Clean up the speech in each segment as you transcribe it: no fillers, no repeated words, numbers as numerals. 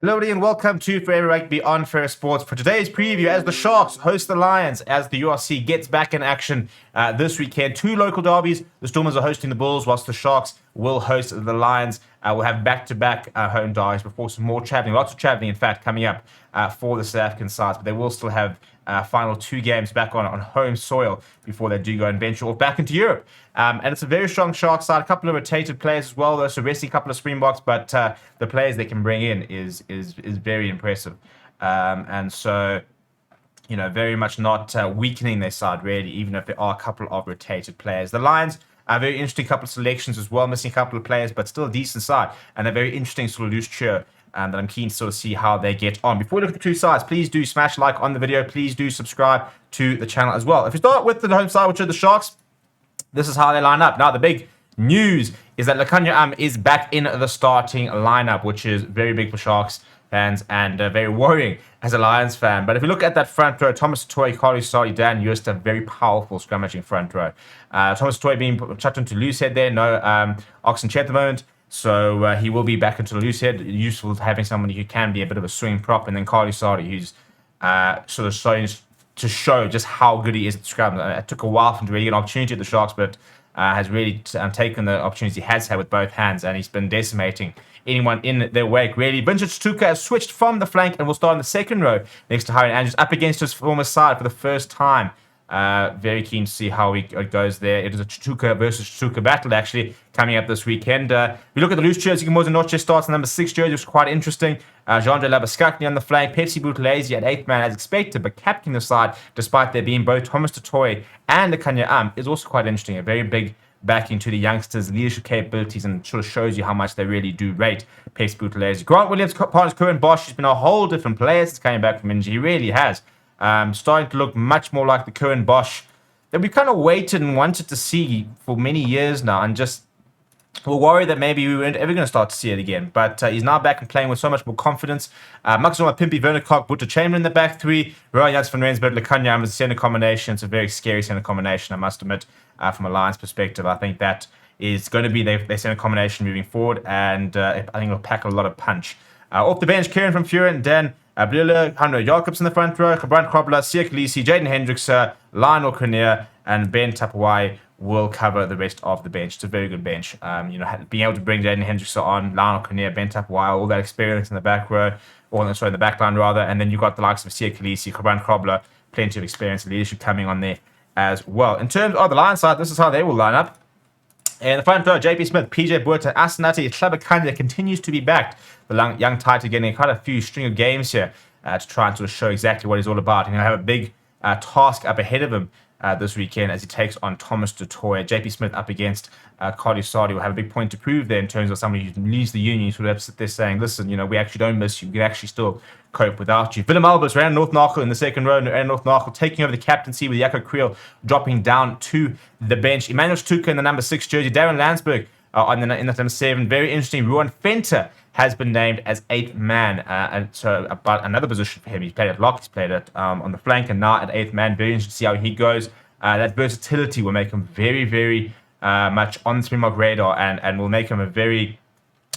Hello, everybody, and welcome to Forever Rugby on Fair Sports. For today's preview, as the Sharks host the Lions, as the URC gets back in action this weekend. Two local derbies. The Stormers are hosting the Bulls, whilst the Sharks will host the Lions. We'll have back-to-back home derbies before some more travelling. Lots of travelling, in fact, coming up for the South African sides. But they will still have final two games back on home soil before they do go and venture off back into Europe. And it's a very strong Shark side. A couple of rotated players as well, though, so resting a couple of Springboks. But the players they can bring in is very impressive. And so, you know, very much not weakening their side, really, even if there are a couple of rotated players. The Lions are a very interesting couple of selections as well, missing a couple of players, but still a decent side. And a very interesting sort of loose trio. And that I'm keen to sort of see how they get on. Before we look at the two sides, please do smash like on the video. Please do subscribe to the channel as well. If we start with the home side, which are the Sharks, this is how they line up. Now, the big news is that LUKHANYO is back in the starting lineup, which is very big for Sharks fans and very worrying as a Lions fan. But if you look at that front row, Thomas Toy, Carly Sardi, Dan Joost, a very powerful scrummaging front row. Thomas Toy being chucked into loose head there, no Oxen at the moment. So he will be back into the loose head. Useful having somebody who can be a bit of a swing prop. And then Carly Sardi, who's sort of starting to show just how good he is at the scrum. It took a while for him to really get an opportunity at the Sharks, but has really taken the opportunities he has had with both hands. And he's been decimating anyone in their wake, really. Vincent Tuka has switched from the flank and will start in the second row next to Harry Andrews, up against his former side for the first time. Very keen to see how it goes there. It is a Tuka versus Tuka battle actually coming up this weekend. If you look at the loose jersey, Moza starts in number 6 jersey, which is quite interesting. Jean-Andre Labaskakni on the flank, Pepsi Buthelezi at 8th man as expected, but captaining the side despite there being both Thomas Toy and LUKHANYO is also quite interesting. A very big backing to the youngsters' leadership capabilities, and sort of shows you how much they really do rate Pepsi Buthelezi. Grant Williams, partners Curran Bosch, he's been a whole different player since coming back from injury. He really has. Starting to look much more like the Curran Bosch that we kind of waited and wanted to see for many years now, and just were worried that maybe we weren't ever going to start to see it again. But he's now back and playing with so much more confidence. Maxima Pimpy, Werner Koch, Butter Chamberlain in the back three, Rowan Jans van Rensburg, LUKHANYO as a center combination. It's a very scary center combination, I must admit, from a Lions perspective. I think that is going to be their center combination moving forward, and I think it'll pack a lot of punch. Off the bench, Kieran from Furen, Dan Blille, Hanno Jacobs in the front row, Brand Krobler, Siya Kolisi, Jaden Hendricks, Lionel Cornier, and Ben Tapawai will cover the rest of the bench. It's a very good bench. You know, being able to bring Jaden Hendricks on, Lionel Cornier, Ben Tapawai, all that experience in the back row, or sorry, in the back line rather, and then you've got the likes of Siya Kolisi, Brand Krobler, plenty of experience and leadership coming on there as well. In terms of the Lions side, this is how they will line up. And the front row, JP Smith, PJ Buerta, Asanati, Hlabakanya continues to be backed. The young Titan getting quite a few string of games here to try and sort of show exactly what he's all about. He's going to have a big task up ahead of him this weekend as he takes on Thomas Dutoy. JP Smith up against Carly Sardi will have a big point to prove there in terms of somebody who leaves the union. Sort of sit there saying, listen, you know, we actually don't miss you. We can actually still cope without you. Willem Albers, Rand North Narkel in the second row. Rand North Narkel taking over the captaincy with Jaco Creel dropping down to the bench. Emmanuel Stuka in the number 6 jersey. Darren Landsberg in the number 7. Very interesting. Ruan Fenter has been named as 8th man. And so about another position for him. He's played at lock, he's played at on the flank, and now at 8th man. Very interesting to see how he goes. That versatility will make him very, very much on the Springbok radar, and will make him a very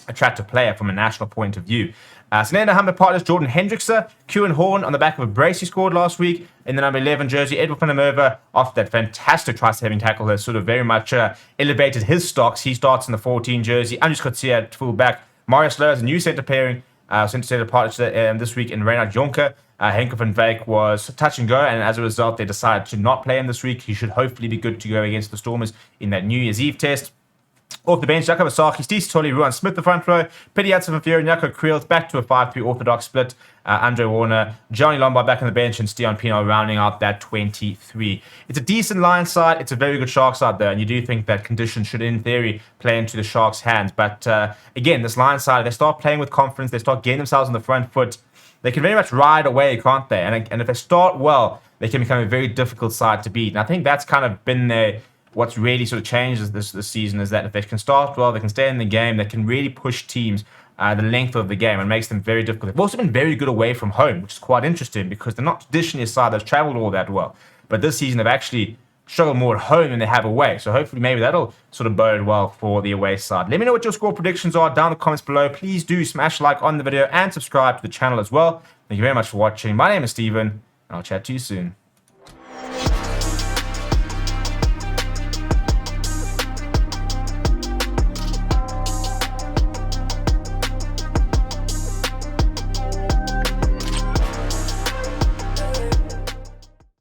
attractive player from a national point of view. Senena Humber partners Jordan Hendrickse, Kewan Horn on the back of a brace he scored last week in the number 11 jersey. Edward van der Merwe, after that fantastic try-saving tackle, has sort of very much elevated his stocks. He starts in the 14 jersey. Andries Coetzee at full-back. Marius Lowe has a new centre pairing, centre partner this week in Reinhard Jonker. Henke van Wyk was touch and go, and as a result, they decided to not play him this week. He should hopefully be good to go against the Stormers in that New Year's Eve test. Off the bench, Jacob Asaki, Steve Tully, Ruan Smith the front row, Pity Hudson from Fury, Jaco Creel back to a 5-3 orthodox split. Andre Warner, Johnny Lombard back on the bench, and Steon Pino rounding out that 23. It's a decent Lions side. It's a very good Sharks side there, and you do think that conditions should, in theory, play into the Sharks' hands. But again, this Lions side, they start playing with confidence, they start getting themselves on the front foot. They can very much ride away, can't they? And if they start well, they can become a very difficult side to beat. And I think that's kind of been what's really sort of changed this season, is that if they can start well, they can stay in the game, they can really push teams the length of the game, and makes them very difficult. They've also been very good away from home, which is quite interesting because they're not traditionally a side that's travelled all that well. But this season, they've actually struggle more at home than they have away. So hopefully maybe that'll sort of bode well for the away side. Let me know what your score predictions are down in the comments below. Please do smash like on the video and subscribe to the channel as well. Thank you very much for watching. My name is Steven, and I'll chat to you soon.